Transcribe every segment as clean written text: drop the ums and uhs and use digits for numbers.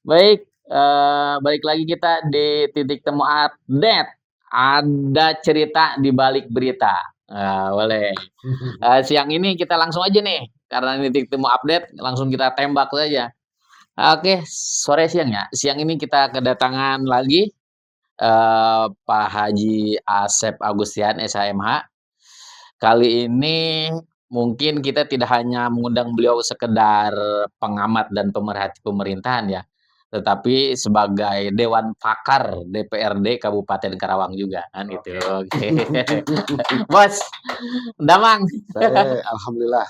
Baik, balik lagi kita di titik temu update. Ada cerita di balik berita. Boleh. Siang ini kita langsung aja nih, karena ini titik temu update, langsung kita tembak saja. Oke, sore siang ya. Siang ini kita kedatangan lagi, Pak Haji Asep Agustian, SHMH. Kali ini mungkin kita tidak hanya mengundang beliau sekedar pengamat dan pemerhati pemerintahan ya, tetapi sebagai dewan pakar DPRD Kabupaten Karawang juga kan gitu. Oke. Oke. Bos, Damang, Saya alhamdulillah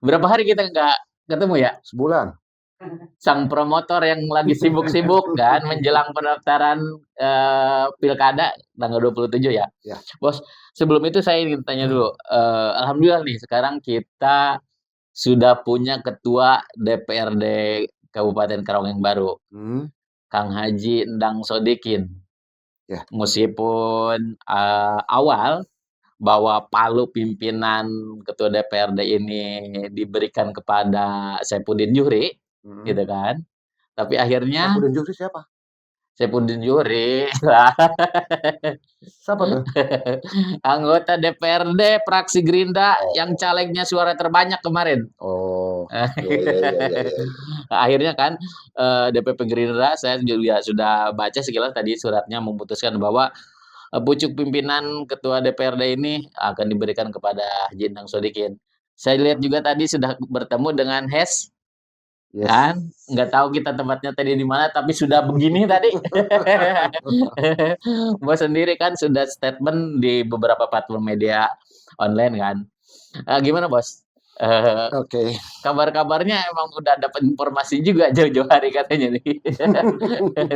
berapa hari kita nggak ketemu ya? sebulan. Sang promotor yang lagi sibuk-sibuk kan menjelang pendaftaran, pilkada tanggal 27 ya. Ya, Bos, sebelum itu saya ingin tanya dulu, alhamdulillah nih sekarang kita sudah punya ketua DPRD Kabupaten Karawang yang baru, mhm, Kang Haji Endang Sodikin. ya, Meskipun, awal bahwa palu pimpinan ketua DPRD ini diberikan kepada Saifuddin Juhri, mhm. gitu kan, tapi akhirnya Saipudin Jufri siapa? Saifuddin Juhri lah. Siapa tuh? Anggota DPRD fraksi Gerindra yang Oh, calegnya suara terbanyak kemarin. oh, ya ya ya ya ya ya. Akhirnya kan, DPP Gerindra saya juga sudah baca sekilas tadi suratnya memutuskan bahwa, pucuk pimpinan ketua DPRD ini akan diberikan kepada Haji Endang Sodikin. Saya lihat juga tadi sudah bertemu dengan Hes, Yes. kan, nggak tahu kita tempatnya tadi di mana, tapi sudah begini tadi. Bos sendiri kan sudah statement di beberapa platform media online kan. Gimana Bos? Eee, Oke. kabar-kabarnya emang udah dapat informasi juga jauh-jauh hari katanya nih,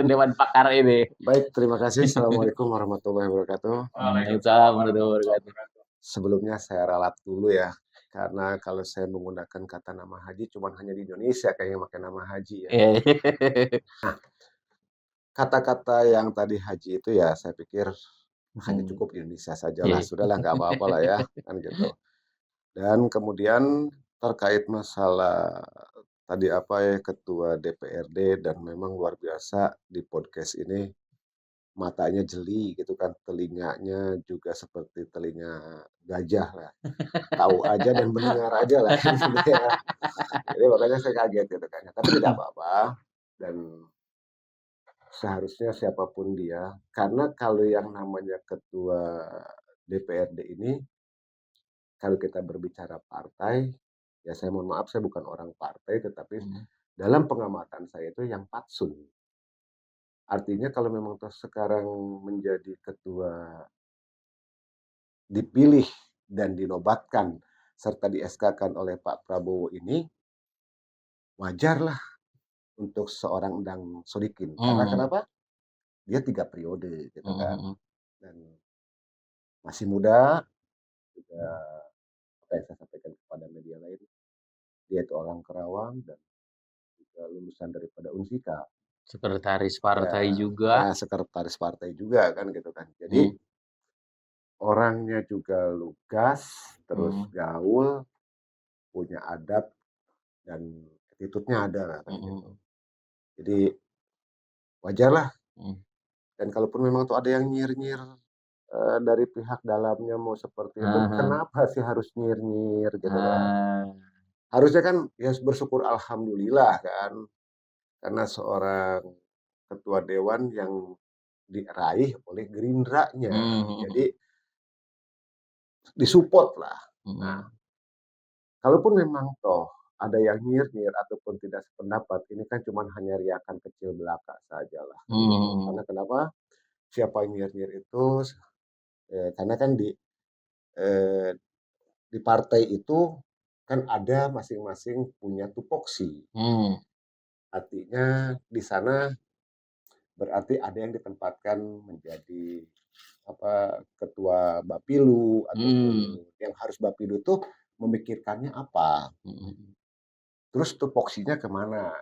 dewan pakar ini. Baik, terima kasih. Assalamualaikum warahmatullahi wabarakatuh. Waalaikumsalam warahmatullahi wabarakatuh. Sebelumnya saya ralat dulu ya, karena kalau saya menggunakan kata nama haji cuman hanya di Indonesia kayaknya pakai nama haji ya. Iya. Kata-kata yang tadi haji itu ya saya pikir hanya Mhm, cukup di Indonesia sajalah, iya. sudahlah nggak apa-apa lah ya, kan gitu. Dan kemudian terkait masalah tadi apa ya, ketua DPRD dan memang luar biasa di podcast ini matanya jeli gitu kan, telinganya juga seperti telinga gajah lah, tahu aja dan mendengar aja lah kan gitu ya. Jadi makanya saya kaget gitu kan ya, tapi tidak apa-apa dan seharusnya siapapun dia, karena kalau yang namanya ketua DPRD ini kalau kita berbicara partai, ya saya mohon maaf saya bukan orang partai, tetapi Mhm, dalam pengamatan saya itu yang patsun. Artinya kalau memang toh sekarang menjadi ketua dipilih dan dinobatkan serta di-SK-kan oleh Pak Prabowo ini, wajarlah untuk seorang Endang Sodikin. Karena mhm, kenapa? Dia 3 periode gitu mhm kan, mhm. dan masih muda, juga apa yang saya sampaikan kepada media lain, dia itu orang Kerawang dan juga lulusan daripada Unsika. Sekretaris Ya, partai juga. sekretaris partai juga kan gitu kan. Jadi Mhm, orangnya juga lugas, terus mhm, gaul, punya adab dan attitude-nya ada lah kan gitu. mhm, Jadi wajarlah mhm. dan kalaupun memang tuh ada yang nyir-nyir, dari pihak dalamnya mau seperti itu, Heeh heeh. kenapa sih harus nyir-nyir gitu kan. Ah, Harusnya kan ya bersyukur alhamdulillah kan, karena seorang ketua dewan yang diraih oleh Gerindranya. mhm Jadi mhm, disupport lah. Nah, mhm, kalaupun memang toh ada yang nyir-nyir ataupun tidak sependapat, ini kan cuman hanya riakan kecil belaka sajalah kan gitu. mhm, Karena kenapa? Siapa yang nyir-nyir itu, karena kan eee, di partai itu kan ada masing-masing punya tupoksi. mhm, Artinya di sana berarti ada yang ditempatkan menjadi apa, ketua Bapilu ataupun mmm, yang harus Bapilu tuh memikirkannya apa, mhm, terus tupoksinya ke mana.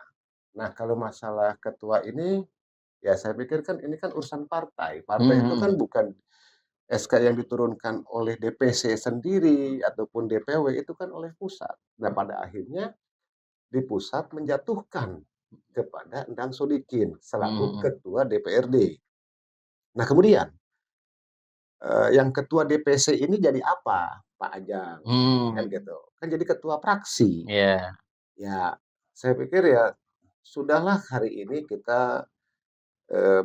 Nah, kalau masalah ketua ini, ya saya pikir kan ini kan urusan partai. mhm Partai itu kan mhm, bukan SK yang diturunkan oleh DPC sendiri ataupun DPW, itu kan oleh pusat. Nah, pada akhirnya di pusat menjatuhkan. kepada Endang Sodikin selaku Mhm. ketua DPRD. Nah kemudian yang ketua DPC ini jadi apa? Pak Ajang, kan Mmm, gitu. Kan jadi ketua fraksi. iya. Ya, saya pikir ya sudahlah hari ini kita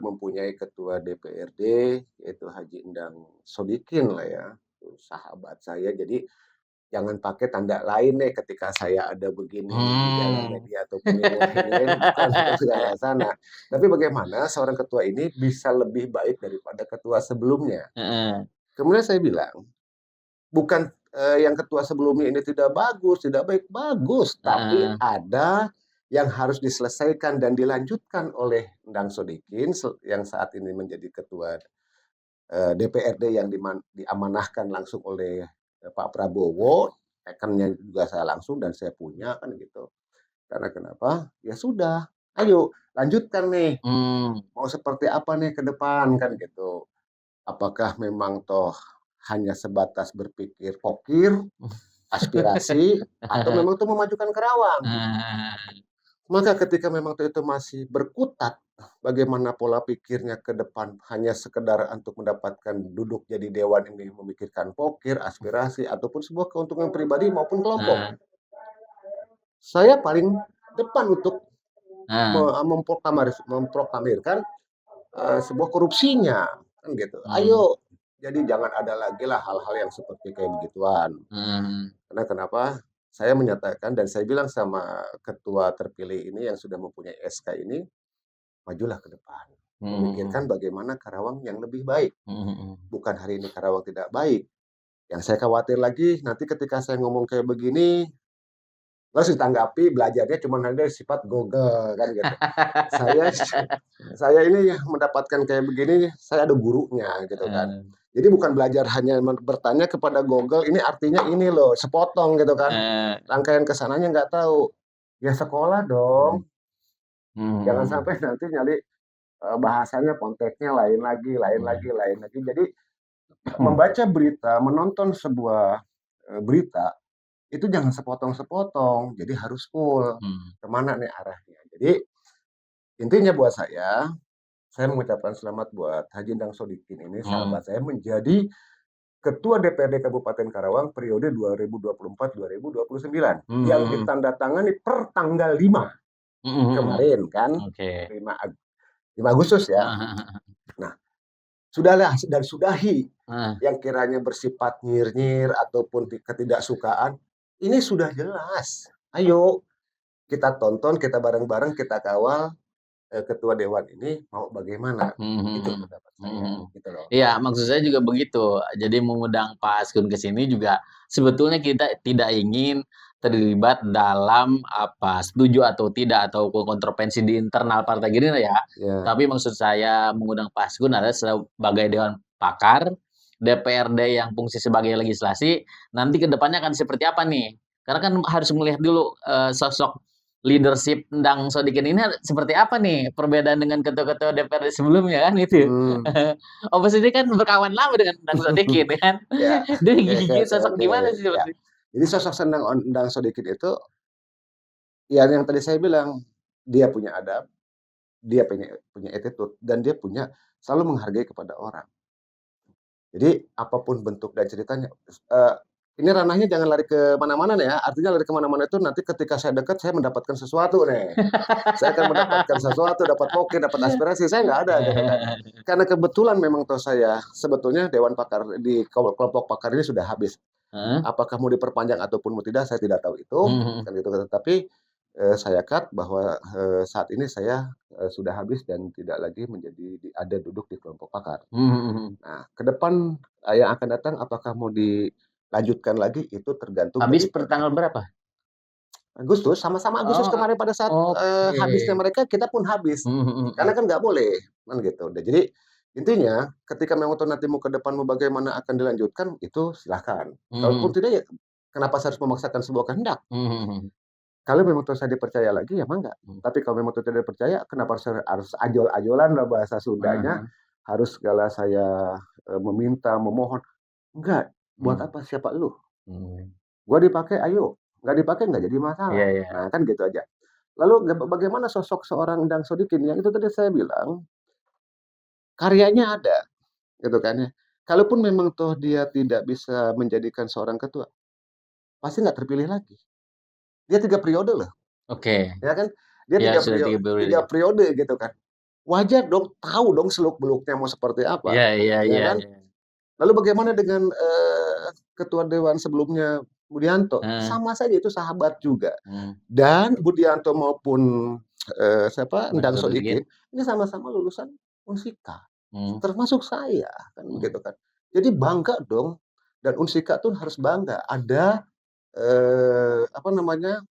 mempunyai ketua DPRD yaitu Haji Endang Sodikin lah ya, sahabat saya. Jadi jangan pakai tanda lain deh ketika saya ada begini di dalam Mmm. media ataupun yang lain-lain, bukan ke arah sana. Tapi bagaimana seorang ketua ini bisa lebih baik daripada ketua sebelumnya. Heeh, Kemudian saya bilang, bukan yang ketua sebelumnya ini tidak bagus, tidak baik, bagus, tapi heeh, ada yang harus diselesaikan dan dilanjutkan oleh Endang Sodikin yang saat ini menjadi ketua DPRD yang diamanahkan langsung oleh Pak Prabowo, tekannya juga saya langsung dan saya punya kan gitu. Karena kenapa? Ya sudah, ayo lanjutkan nih. mmm. Mau seperti apa nih ke depan kan gitu. Apakah memang toh hanya sebatas berpikir pokir, aspirasi, atau memang itu memajukan Karawang? Maka ketika memang itu masih berkutat, bagaimana pola pikirnya ke depan hanya sekedar untuk mendapatkan duduk jadi dewan ini memikirkan pokir, aspirasi, ataupun sebuah keuntungan pribadi maupun kelompok. Heeh, Saya paling depan untuk heeh, memproklamirkan sebuah korupsinya, kan gitu. mmm, Ayo, jadi jangan ada lagi lah hal-hal yang seperti kayak begituan. mhm, Karena kenapa? Saya menyatakan dan saya bilang sama ketua terpilih ini yang sudah mempunyai SK ini, majulah ke depan. Memikirkan mhm, bagaimana Karawang yang lebih baik. mhm, mhm. Bukan hari ini Karawang tidak baik. Yang saya khawatir lagi, nanti ketika saya ngomong kayak begini, terus ditanggapi belajarnya cuma ada sifat Google kan gitu. Saya saya ini mendapatkan kayak begini, saya ada gurunya gitu kan. Heeh, Jadi bukan belajar hanya bertanya kepada Google, ini artinya ini loh, sepotong gitu kan. heeh, Rangkaian kesananya nggak tahu. Ya sekolah mhm, dong. Jangan mhm, sampai nanti nyari bahasanya konteksnya lain lagi, lain iya, lagi, lain lagi. Jadi mhm, membaca berita, menonton sebuah berita itu jangan sepotong-sepotong. Jadi harus full. mhm, Kemana nih arahnya? Jadi intinya buat saya mengucapkan selamat buat Haji Endang Sodikin ini, mhm, sahabat saya menjadi Ketua DPRD Kabupaten Karawang periode 2024-2029 yang mhm, ditandatangani per tanggal 5 mhm, mhm, kemarin kan, oke, 5 Agustus ya. heeh, heeh, heeh, Nah, sudahlah dan sudahi heeh, yang kiranya bersifat nyir-nyir ataupun ketidaksukaan, ini sudah jelas. Ayo kita tonton, kita bareng-bareng, kita kawal ketua dewan ini mau bagaimana. mhm, Itu mhm, pendapat mhm, saya, mhm. gitu loh. Iya, maksud saya juga begitu. Jadi mengundang Pak Askun ke sini juga sebetulnya kita tidak ingin terlibat dalam apa, setuju atau tidak atau kontroversi di internal Partai Gerindra ya. Ya, Tapi maksud saya mengundang Pak Askun adalah sebagai dewan pakar, DPRD yang fungsi sebagai legislasi, nanti ke depannya akan seperti apa nih? Karena kan harus melihat dulu, sosok leadership Endang Sodikin ini seperti apa nih perbedaan dengan ketua-ketua DPRD sebelumnya kan itu. hmm. Opus ini kan berkawan lama dengan Endang Sodikin ya kan. Ya, Dia oke, oke, oke, sosok oke, gimana sih ya. seperti Jadi sosok Endang Sodikin itu, ya yang tadi saya bilang, dia punya adab, dia punya punya attitude, dan dia punya selalu menghargai kepada orang. Jadi apapun bentuk dan ceritanya, eee, ini ranahnya jangan lari ke mana-mana nih ya, artinya lari ke mana-mana itu nanti ketika saya dekat, saya mendapatkan sesuatu nih. Saya akan mendapatkan sesuatu, dapat poker, dapat aspirasi, saya nggak ada gitu kan. Karena kebetulan memang toh saya sebetulnya dewan pakar di kelompok pakar ini sudah habis. Heeh. Apakah mau diperpanjang ataupun mau tidak, saya tidak tahu itu, Mhm, mhm. kan gitu kan. Tapi, saya cut bahwa, saat ini saya, sudah habis dan tidak lagi ada duduk di kelompok pakar. Mhm, mhm. Nah, ke depan, yang akan datang apakah mau dilanjutkan lagi itu tergantung Habis per daripada tanggal berapa? Agustus, sama-sama Agustus Oh, kemarin pada saat, habisnya oke. mereka, kita pun habis. Mhm, mhm, Karena mhm. kan nggak boleh, kan gitu. Nah, jadi intinya ketika memang toh nanti mau ke depan mau bagaimana akan dilanjutkan, itu silahkan. Kalaupun Mhm. tidak ya kenapa saya harus memaksakan sebuah kehendak? Mhm, mhm. Kalau memang toh saya dipercaya lagi, ya mangga. Mhm. Tapi kalau memang toh tidak dipercaya, kenapa harus ajol-ajolan lah bahasa Heeh, Sundanya, heeh. harus segala saya, meminta, memohon. Enggak, buat Mmm, apa? Siapa elu? mhm. Gua dipakai, ayo. Nggak dipakai, nggak jadi Iya, masalah. iya. Nah, kan gitu aja. Lalu bagaimana sosok seorang Endang Sodikin? Yang itu tadi saya bilang, karyanya ada, gitu kan ya. Kalaupun memang toh dia tidak bisa menjadikan seorang ketua, pasti nggak terpilih lagi. Dia 3 periode loh, Oke. ya kan? Dia Ya 3 sudah 3 3 periode. periode gitu kan. Wajar dong, tahu dong seluk-beluknya mau seperti apa, Iya iya ya iya kan? iya. Lalu bagaimana dengan, ketua dewan sebelumnya Budianto? Heeh. Sama saja itu sahabat juga. Mmm. Dan Budianto maupun, siapa, Endang Endang Sodikin. Sodikin, ini sama-sama lulusan Unsika, Mmm. termasuk saya, kan Mhm. begitu kan. Jadi bangga dong, dan Unsika tuh harus bangga ada, apa namanya,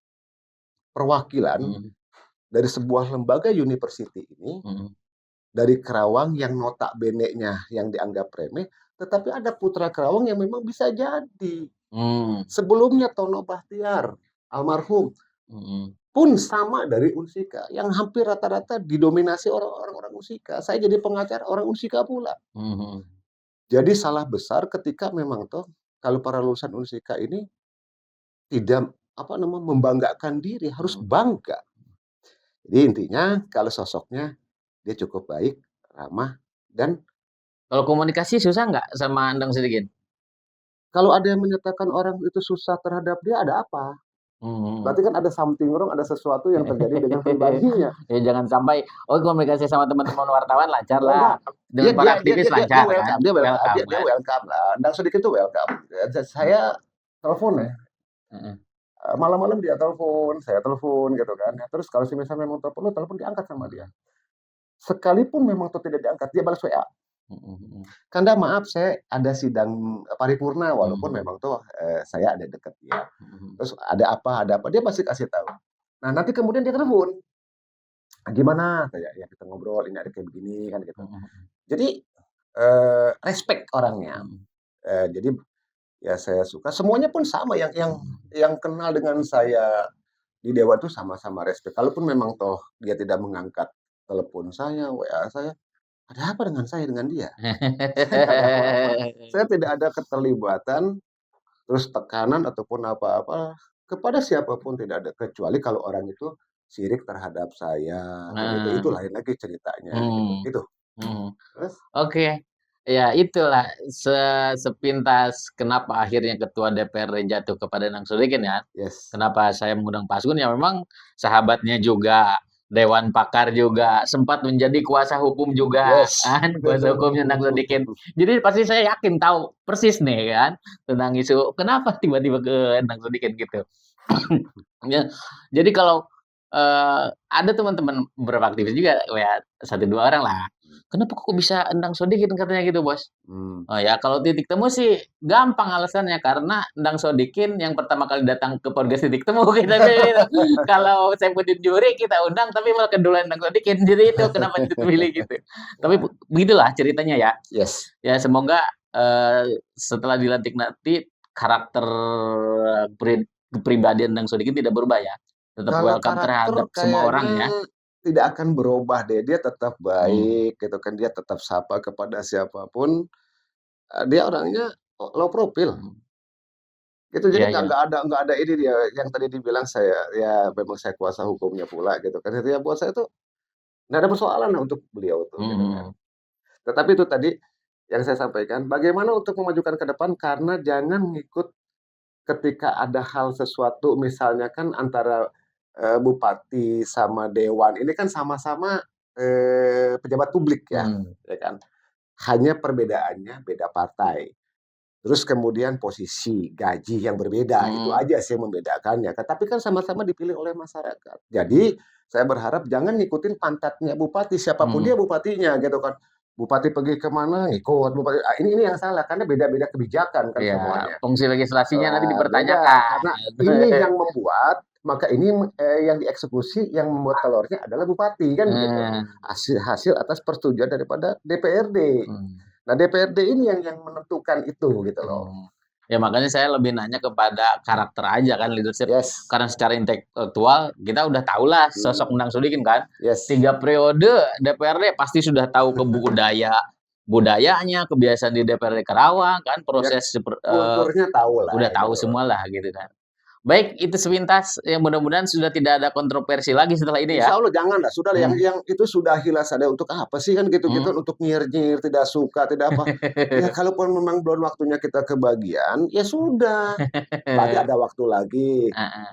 perwakilan Mhm. dari sebuah lembaga university ini, Mhm. dari Kerawang yang notabene-nya yang dianggap remeh, tetapi ada putra Kerawang yang memang bisa jadi. Mmm. Sebelumnya Tono Bahtiar, almarhum, Mhm. pun sama dari Unsika, yang hampir rata-rata didominasi orang-orang Unsika. Saya jadi pengacara orang Unsika pula. Mhm. Jadi salah besar ketika memang toh kalau para lulusan Unsika ini tidak apa namanya membanggakan diri, harus Mhm. bangga. Jadi intinya kalau sosoknya dia cukup baik, ramah, dan Kalau komunikasi susah nggak sama Endang Sodikin? kalau ada yang menyatakan orang itu susah terhadap dia, ada apa? Mhm. Berarti kan ada something wrong, ada sesuatu yang terjadi dengan pribadinya. Ya jangan sampai, oh komunikasi sama teman-teman wartawan lancar Oh enggak, lah, dia dengan dia para dia aktivis dia dia dia lancar kan, welcome, welcome dia kan? welcome lah, dan sedikit tuh welcome. Mmm. Saya telepon ya, Heeh. malam-malam dia telepon, saya telepon gitu kan. Ya, terus kalau misalnya memang telepon, telepon diangkat sama dia. Mhm. Sekalipun memang tuh tidak diangkat, dia balas WA. Mhm mhm. "Kanda maaf, saya ada sidang paripurna," walaupun Mhm. memang tuh, saya ada dekat dia. Mhm. Terus ada apa, dia pasti kasih tahu. Nah, nanti kemudian dia telepon, "Gimana?" Kayak, "Ya kita ngobrol, ini ada kayak begini," kan gitu. Mhm mhm. Jadi, respect orangnya. Mhm. Jadi ya saya suka, semuanya pun sama Mhm. yang kenal dengan saya di dewan tuh sama-sama respect. Kalaupun memang toh dia tidak mengangkat telepon saya, WA saya, ada apa dengan saya dengan dia? Saya nggak ada apa-apa. Saya tidak ada keterlibatan, terus tekanan ataupun apa-apa kepada siapapun tidak ada, kecuali kalau orang itu sirik terhadap saya, kan itu Nah. lain lagi ceritanya gitu, Mhm. gitu. Mhm. Terus Oke. Ya itulah sepintas kenapa akhirnya ketua DPRD jatuh kepada Endang Sodikin ya. yes, Kenapa saya mengundang Pak Asgun, ya memang sahabatnya juga, dewan pakar juga, sempat menjadi kuasa hukum juga yes. kan, kuasa hukumnya Endang Sodikin. Jadi pasti saya yakin tahu persis nih kan, tentang isu kenapa tiba-tiba ke Endang Sodikin gitu. Ya, jadi kalau, ada teman-teman beberapa aktivis juga ya, 1, 2 orang lah, "Kenapa kok bisa Endang Sodikin?" katanya gitu, Bos. Mmm, Oh ya, kalau titik temu sih gampang alasannya, karena Endang Sodikin yang pertama kali datang ke podcast Titik Temu kita pilih itu. Kalau Saifuddin Djuri kita undang, tapi malah keduluan Endang Sodikin, jadi itu kenapa dipilih gitu. Tapi ya, begitulah ceritanya ya. yes. Ya semoga, setelah dilantik nanti karakter kepribadian Endang Sodikin tidak berubah ya, tetap Kalau welcome karakter terhadap semua orang kayaknya ya. tidak akan berubah deh, dia tetap Mmm. baik gitu kan, dia tetap sapa kepada siapapun, dia orangnya low profile Mhm. gitu. Jadi Iya iya. nggak ada ini dia yang tadi dibilang saya ya memang saya kuasa hukumnya pula gitu kan. Itu ya buat saya tuh nggak ada persoalan lah untuk beliau tuh gitu kan. Mhm. Tetapi itu tadi yang saya sampaikan, bagaimana untuk memajukan ke depan karena jangan ngikut ketika ada hal sesuatu misalnya kan antara, bupati sama dewan ini kan sama-sama, pejabat publik Mmm. ya kan. Hanya perbedaannya beda partai. Terus kemudian posisi, gaji yang berbeda, itu Mhm. aja sih yang membedakannya. Tetapi kan sama-sama dipilih oleh masyarakat. Mhm. Jadi, saya berharap jangan ngikutin pantatnya bupati, siapapun Mhm. dia bupatinya gitu kan. Bupati pergi ke mana, ngikut bupati, ini yang salah karena beda-beda kebijakan kan Iya, semuanya. fungsi legislasinya nanti Beda, dipertanyakan. karena ini yang membuat, maka ini, yang dieksekusi, yang membuat telurnya adalah bupati, kan begitu. Eee, Hasil hasil atas persetujuan daripada DPRD. mhm. Nah, DPRD ini yang menentukan itu, gitu loh. Mhm. Ya makanya saya lebih nanya kepada karakter aja kan leadership, Yes, karena secara intelektual kita udah tahulah sosok mhm, Endang Sodikin kan, yes, 3 periode DPRD pasti sudah tahu budayanya, kebiasaan di DPRD Karawang kan, ya proses kulturnya tahulah udah tahu gitu. semualah gitu kan. Baik, itu sepintas, ya mudah-mudahan sudah tidak ada kontroversi lagi setelah ini ya. Insya Allah jangan lah, sudah lah, yang itu sudah hilas ada untuk apa sih kan gitu-gitu, untuk nyir-nyir, tidak suka, tidak apa. Ya kalaupun memang belum waktunya kita kebagian, ya sudah. Berarti ada waktu lagi.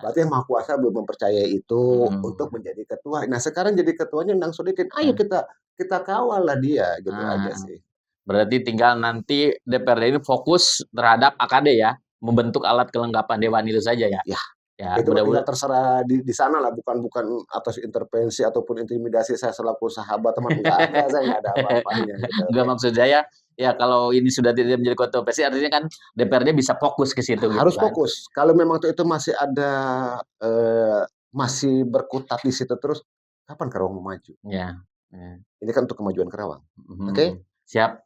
Berarti yang Maha Kuasa belum mempercayai itu untuk menjadi ketua. Nah sekarang jadi ketuanya Endang Sodikin, ayo kita kawal lah dia, gitu aja sih. Berarti tinggal nanti DPRD ini fokus terhadap AKD ya, membentuk alat kelengkapan dewan itu saja ya. Ya, itu tinggal terserah di sana lah, bukan atas intervensi ataupun intimidasi saya selaku sahabat teman, enggak, saya enggak ada apa-apanya gitu. Enggak, maksud saya ya kalau ini sudah tidak menjadi kontroversi artinya kan DPRD bisa fokus ke situ gitu Harus kan. fokus. Kalau memang itu masih ada masih berkutat di situ terus, kapan Karawang mau maju? Ya. Ini kan untuk kemajuan Karawang. Oke? Siap.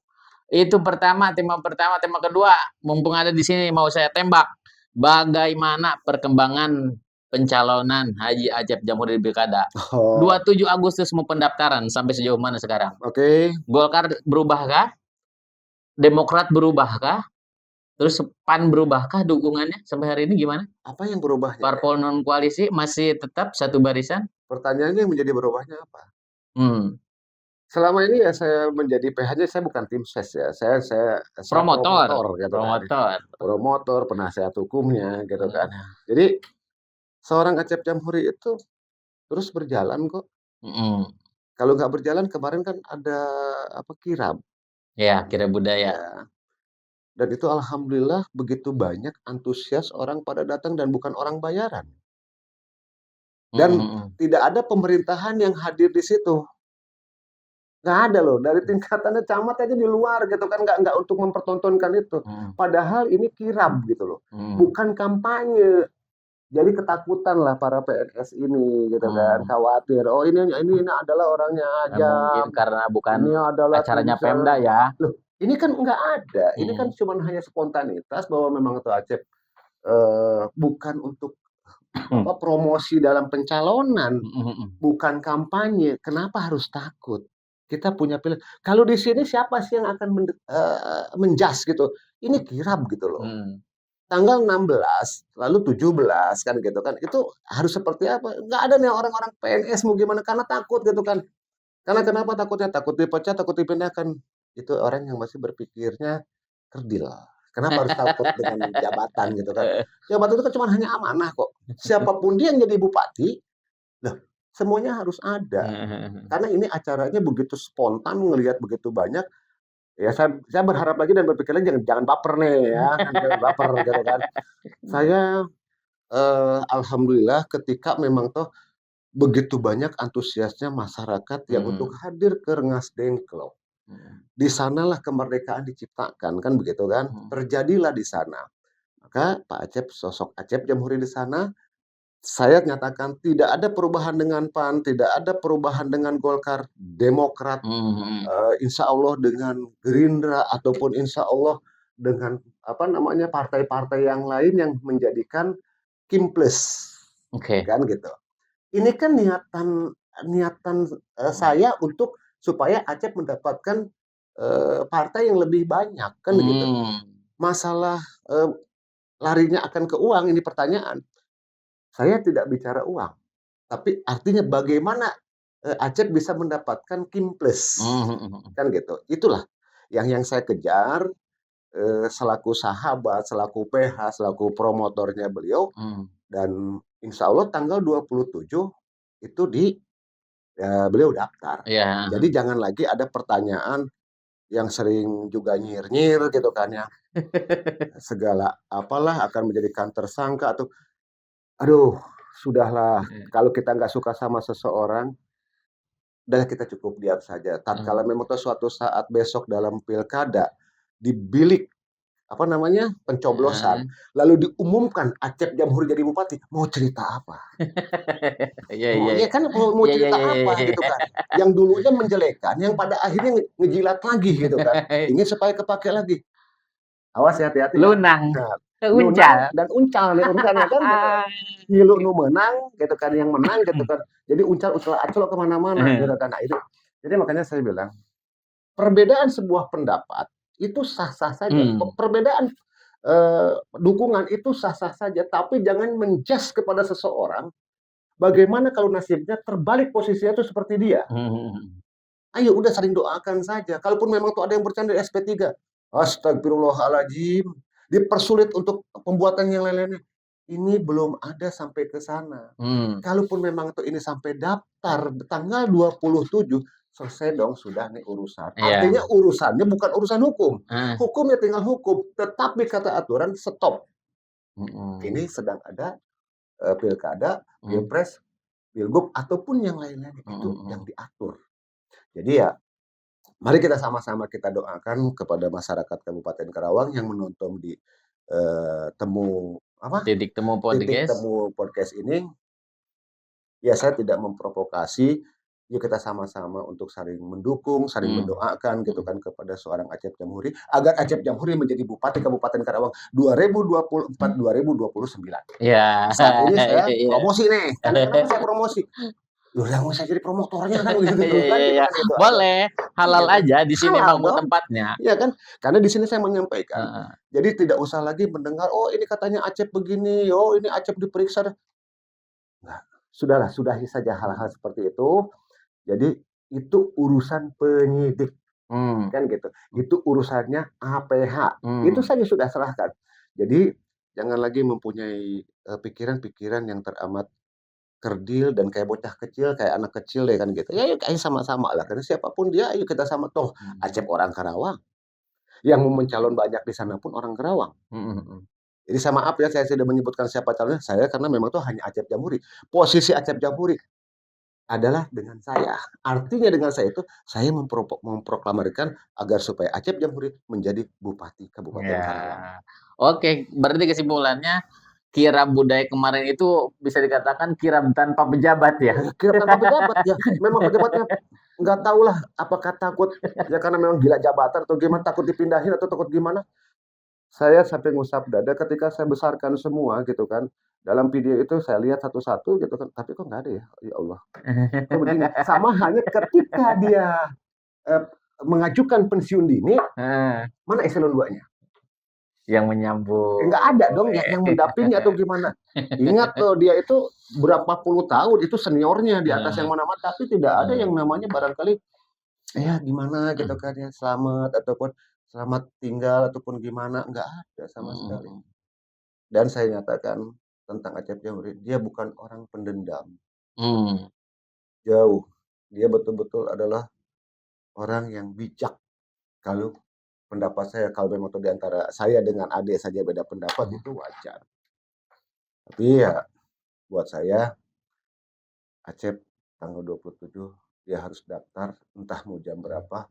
Itu tema pertama, tema kedua, mumpung ada di sini mau saya tembak. Bagaimana perkembangan pencalonan Haji Acep Jamhuri di Pilkada? 27 Agustus mau pendaftaran, sampai sejauh mana sekarang? Oke. Golkar berubahkah? Demokrat berubahkah? Terus PAN berubahkah dukungannya sampai hari ini gimana? Apa yang berubahnya? Parpol non koalisi masih tetap satu barisan? Pertanyaannya yang menjadi berubahnya apa? Selama ini ya saya menjadi PH-nya, saya bukan tim ses ya, saya promotor gitu kan. Promotor, penasihat hukumnya gitu kan. Jadi seorang Acep Jamhuri itu terus berjalan kok. Kalau nggak berjalan kemarin kan ada kirab. Ya, kirab budaya. Dan itu alhamdulillah begitu banyak antusias orang pada datang dan bukan orang bayaran. Dan tidak ada pemerintahan yang hadir di situ. Nggak ada loh, dari tingkatannya camat aja di luar gitu kan, nggak untuk mempertontonkan itu. Padahal ini kirab gitu loh, bukan kampanye. Jadi ketakutan lah para PNS ini gitu kan, khawatir. Oh ini adalah orangnya aja. Mungkin karena bukan ini adalah acaranya Pemda ya. Loh, ini kan nggak ada. Ini kan cuma hanya spontanitas bahwa memang itu Acep bukan untuk promosi dalam pencalonan, bukan kampanye. Kenapa harus takut? Kita punya pilihan. Kalau di sini siapa sih yang akan menjas gitu? Ini kirab gitu loh. Tanggal 16, lalu 17 kan gitu kan. Itu harus seperti apa? Nggak ada nih orang-orang PNS mau gimana, karena takut gitu kan. Karena kenapa takutnya? Takut dipecat, takut dipindahkan. Itu orang yang masih berpikirnya kerdil. Kenapa harus takut dengan jabatan gitu kan? Jabatan itu kan cuma hanya amanah kok. Siapapun dia yang jadi bupati, loh, semuanya harus ada. Karena ini acaranya begitu spontan, ngelihat begitu banyak. Ya saya berharap lagi dan berpikir lagi jangan baper nih ya, jangan baper gitu kan. Saya alhamdulillah ketika memang toh begitu banyak antusiasnya masyarakat yang untuk hadir ke Rengas Dengklok. Di sanalah kemerdekaan diciptakan kan begitu kan. Terjadilah di sana. Maka Pak Acep, sosok Acep Jamhuri di sana, saya nyatakan tidak ada perubahan dengan PAN, tidak ada perubahan dengan Golkar, Demokrat, insya Allah dengan Gerindra, ataupun insya Allah dengan partai-partai yang lain yang menjadikan Kim Plus, kan gitu. Ini kan niatan saya untuk supaya Acep mendapatkan partai yang lebih banyak kan gitu. Masalah larinya akan ke uang, ini pertanyaan. Saya tidak bicara uang, tapi artinya bagaimana Acep bisa mendapatkan Kim Plus, kan gitu. Itulah yang saya kejar selaku sahabat, selaku PH, selaku promotornya beliau, dan insya Allah tanggal 27 itu beliau daftar. Jadi jangan lagi ada pertanyaan yang sering juga nyir-nyir gitu kan ya. Segala apalah akan menjadikan tersangka atau aduh, sudahlah. Kalau kita nggak suka sama seseorang, udah kita cukup diam saja. Tatkala memang suatu saat besok dalam pilkada di bilik pencoblosan, lalu diumumkan Acep Jamhuri jadi bupati, mau cerita apa? Iya kan mau cerita apa gitu kan? Yang dulunya menjelekan, yang pada akhirnya ngejilat lagi gitu kan? Ingin supaya kepake lagi. Awas hati-hati. Lunang. Uncal dan uncal nih urusannya kan gitu. Ngilu nu menang gitu kan, yang menang gitu kan. Jadi uncal acol kemana-mana gitu kan. Nah itu. Jadi makanya saya bilang perbedaan sebuah pendapat itu sah-sah saja. Perbedaan dukungan itu sah-sah saja, tapi jangan menjudge kepada seseorang. Bagaimana kalau nasibnya terbalik posisinya itu seperti dia? Ayo udah saling doakan saja. Kalaupun memang tuh ada yang bercanda di SP3, astagfirullahaladzim, dipersulit untuk pembuatan yang lain-lainnya. Ini belum ada sampai ke sana. Kalaupun memang tuh ini sampai daftar tanggal 27, selesai dong sudah nih urusan. Iya. Artinya urusannya bukan urusan hukum. Ah. Hukumnya tinggal hukum, tetapi kata aturan stop. Mm-mm. Ini sedang ada pilkada, Hmm. pilpres, pilgub ataupun yang lain-lain itu yang diatur. Jadi ya, mari kita sama-sama kita doakan kepada masyarakat Kabupaten Karawang yang menonton di Titik Temu titik Podcast. temu podcast ini. Ya saya tidak memprovokasi, yuk kita sama-sama untuk saling mendukung, saling mendoakan gitu kan kepada seorang Acep Jamhuri agar Acep Jamhuri menjadi Bupati Kabupaten Karawang 2024-2029. Iya. Saat ini saya Iya. promosi nih. Kenapa saya promosi? Udah nggak usah jadi promotornya kan gitu kan. Iya. Gitu. Boleh, halal aja di sini Halal memang dong. tempatnya. Iya kan? Karena di sini saya menyampaikan. Jadi tidak usah lagi mendengar, oh ini katanya Acep begini, oh ini Acep diperiksa. Nah, sudahlah, sudahi saja hal-hal seperti itu. Jadi itu urusan penyidik, kan gitu. Itu urusannya APH. Itu saja sudah serahkan. Jadi jangan lagi mempunyai pikiran-pikiran yang teramat kerdil dan kayak bocah kecil, kayak anak kecil deh kan gitu. Ya yuk ayo sama-sama lah. Karena siapapun dia, ayo kita sama. Toh Acep orang Karawang. Yang mau mencalon banyak di sana pun orang Karawang. Jadi sama maaf ya, saya tidak menyebutkan siapa calonnya. Saya karena memang itu hanya Acep Jamhuri. Posisi Acep Jamhuri adalah dengan saya. Artinya dengan saya itu, saya memproklamirkan agar supaya Acep Jamhuri menjadi Bupati Kabupaten Karawang. Oke, berarti kesimpulannya kirab budaya kemarin itu bisa dikatakan kirab tanpa pejabat ya? Kirab tanpa pejabat ya. Memang pejabatnya nggak tahu lah apakah takut ya karena memang gila jabatan atau gimana, takut dipindahin atau takut gimana. Saya sampai ngusap dada ketika saya besarkan semua gitu kan. Dalam video itu saya lihat satu-satu gitu kan, tapi kok nggak ada ya? Ya Allah. Kok begini? Sama hanya ketika dia mengajukan pensiun dini, mana eselon 2-nya? Yang menyambung. Nggak ada dong yang mendampingi atau gimana. Ingat tuh dia itu berapa puluh tahun itu seniornya di atas yang mana-mana, tapi tidak ada yang namanya barangkali ya gimana gitu kan ya, selamat ataupun selamat tinggal ataupun gimana, nggak ada sama sekali. Dan saya nyatakan tentang Acep Jamhuri, dia bukan orang pendendam. Jauh. Dia betul-betul adalah orang yang bijak. Kalau pendapat saya, kalau memang di antara saya dengan adik saja beda pendapat, itu wajar. Tapi ya buat saya, Acep tanggal 27 dia harus daftar, entah mau jam berapa,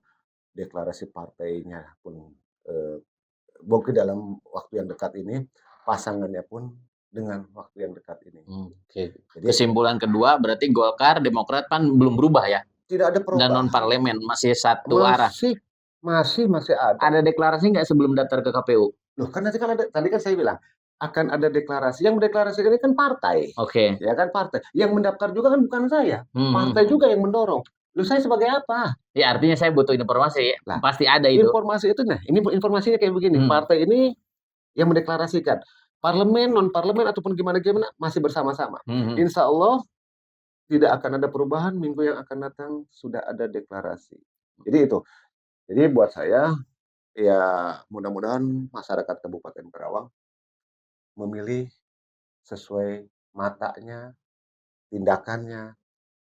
deklarasi partainya pun mungkin dalam waktu yang dekat ini, pasangannya pun dengan waktu yang dekat ini. Oke. Jadi, kesimpulan kedua berarti Golkar, Demokrat kan belum berubah ya? Tidak ada perubahan. Dan non parlemen masih satu arah. Masih ada. Ada deklarasi nggak sebelum daftar ke KPU? Loh kan nanti kan ada, tadi kan saya bilang akan ada deklarasi. Yang mendeklarasikan ini kan partai. Oke. Ya kan partai. Yang mendaftar juga kan bukan saya. Partai juga yang mendorong. Loh saya sebagai apa? Ya artinya saya butuh informasi. Nah, pasti ada itu. Informasi itu, nah ini informasinya kayak begini. Partai ini yang mendeklarasikan. Parlemen, non parlemen ataupun gimana-gimana masih bersama-sama. Insya Allah tidak akan ada perubahan. Minggu yang akan datang sudah ada deklarasi. Jadi itu. Jadi buat saya ya mudah-mudahan masyarakat Kabupaten Karawang memilih sesuai matanya, tindakannya,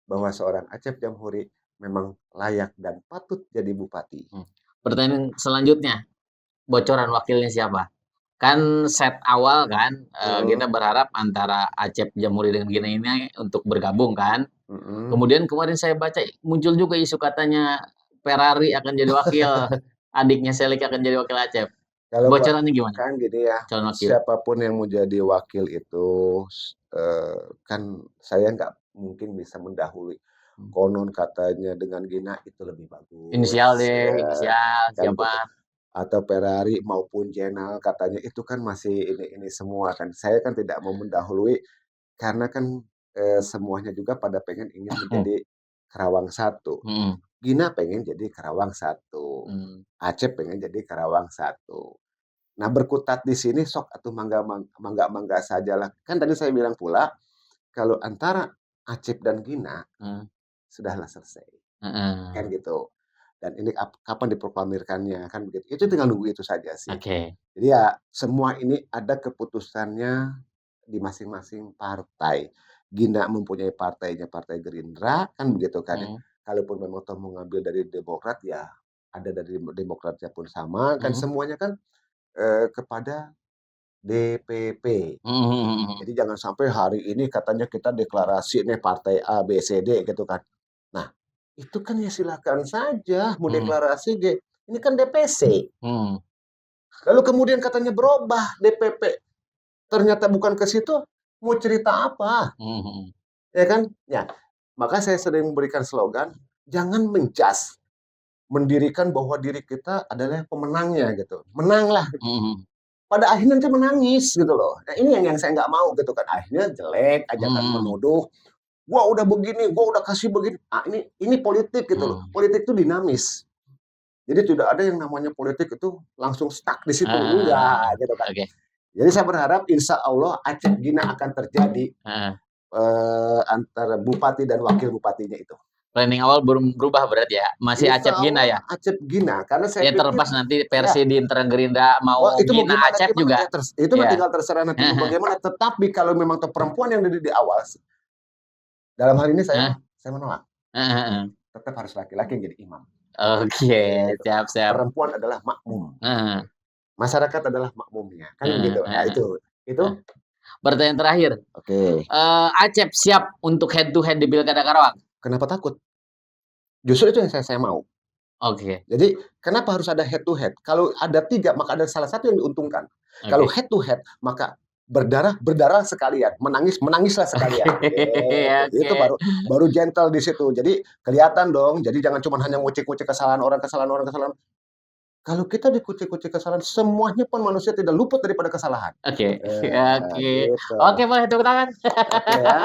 bahwa seorang Acep Jamhuri memang layak dan patut jadi bupati. Pertanyaan selanjutnya, bocoran wakilnya siapa? Kan set awal kan, kita berharap antara Acep Jamhuri dengan Gina ini untuk bergabung kan. Kemudian kemarin saya baca muncul juga isu katanya Ferrari akan jadi wakil, adiknya Selik akan jadi wakil Acep. Kalau bocorannya gimana? Kan gini ya, siapapun yang mau jadi wakil itu kan saya nggak mungkin bisa mendahului. Konon katanya dengan Gina itu lebih bagus. Inisial deh, inisial kan siapa? Gitu. Atau Ferrari maupun Jenal katanya itu kan masih ini semua kan. Saya kan tidak mau mendahului karena kan semuanya juga pada pengen ingin menjadi Karawang 1. Gina pengen jadi Karawang 1. Acep pengen jadi Karawang 1. Nah, berkutat di sini sok atuh mangga-mangga sajalah. Kan tadi saya bilang pula, kalau antara Acep dan Gina, Hmm. sudahlah selesai. Kan Heeh. gitu. Dan ini kapan diproklamirkannya, kan begitu. Itu tinggal nunggu itu saja sih. Oke. Jadi ya semua ini ada keputusannya di masing-masing partai. Gina mempunyai partainya, Partai Gerindra, kan begitu kan ya. Hmm. Kalaupun memang toh mau ngambil dari Demokrat, ya ada dari Demokratnya pun sama, kan Hmm. semuanya kan kepada DPP. Hmm. Hmm. Jadi jangan sampai hari ini katanya kita deklarasi nih partai A, B, C, D gitu kan. Nah, itu kan ya silakan saja mau Hmm. deklarasi G. Ini kan DPC. Hmm. Lalu kemudian katanya berubah DPP. Ternyata bukan ke situ, mau cerita apa? Hmm. Ya kan? Ya, maka saya sering memberikan slogan, jangan menjas, mendirikan bahwa diri kita adalah pemenangnya gitu. Menanglah. Hmm. Pada akhirnya nanti menangis gitu loh. Nah, ini yang saya nggak mau gitu kan. Akhirnya jelek aja kan Hmm. menuduh, gua udah begini, gua udah kasih begini. Ah, ini politik gitu loh. Hmm. Politik itu dinamis. Jadi tidak ada yang namanya politik itu langsung stuck di situ, Ah, enggak gitu kan. oke. Jadi saya berharap insya Allah Acep Gina akan terjadi Heeh. antara bupati dan wakil bupatinya itu. Planning awal belum berubah berarti ya? Masih Insya Acep Gina Allah ya? Acep Gina, karena saya Ya pikir terlepas nanti ya, versi di internal Gerindra mau wah itu mau Gina gimana Acep gimana juga. ya itu mah Ya. tinggal terserah nanti mau bagaimana. Tetapi kalau memang perempuan yang di awal, dalam hal ini Hah? saya menolak. Heeh. Tetap harus laki-laki yang jadi imam. Oke, Gitu. siap-siap. Perempuan adalah makmum. Heeh. Masyarakat adalah makmumnya, kan Heeh. begitu. Nah Heeh. itu Pertanyaan terakhir. oke. Acep siap untuk head to head di Pilkada Karawang? Kenapa takut? Justru itu yang saya mau. Oke. Jadi kenapa harus ada head to head? Kalau ada 3, maka ada salah satu yang diuntungkan. Kalau Oke. head to head, maka berdarah sekalian, menangislah sekalian. Gitu. Oke. Itu baru gentle di situ. Jadi kelihatan dong. Jadi jangan cuma hanya ngucik-ngucik kesalahan orang. Kalau kita dikucik-kucik kesalahan, semuanya pun manusia tidak luput daripada kesalahan. Oke. Oke. Gitu. Oke, boleh tepuk tangan. Oke ya.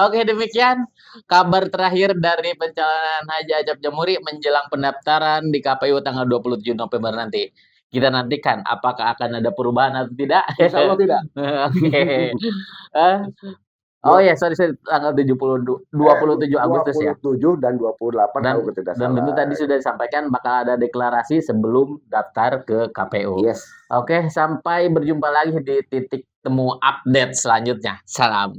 Oke, demikian kabar terakhir dari pencalonan Haji Acep Jamuri menjelang pendaftaran di KPU tanggal 27 November nanti. Kita nantikan apakah akan ada perubahan atau tidak. Insya Allah tidak. Oke. Oh ya, sorry, tanggal 27 Agustus ya. 27 dan 28 Dan kalau tidak dan tentu salah. tadi sudah disampaikan bakal ada deklarasi sebelum daftar ke KPU. Yes. Oke, sampai berjumpa lagi di titik temu update selanjutnya. Salam.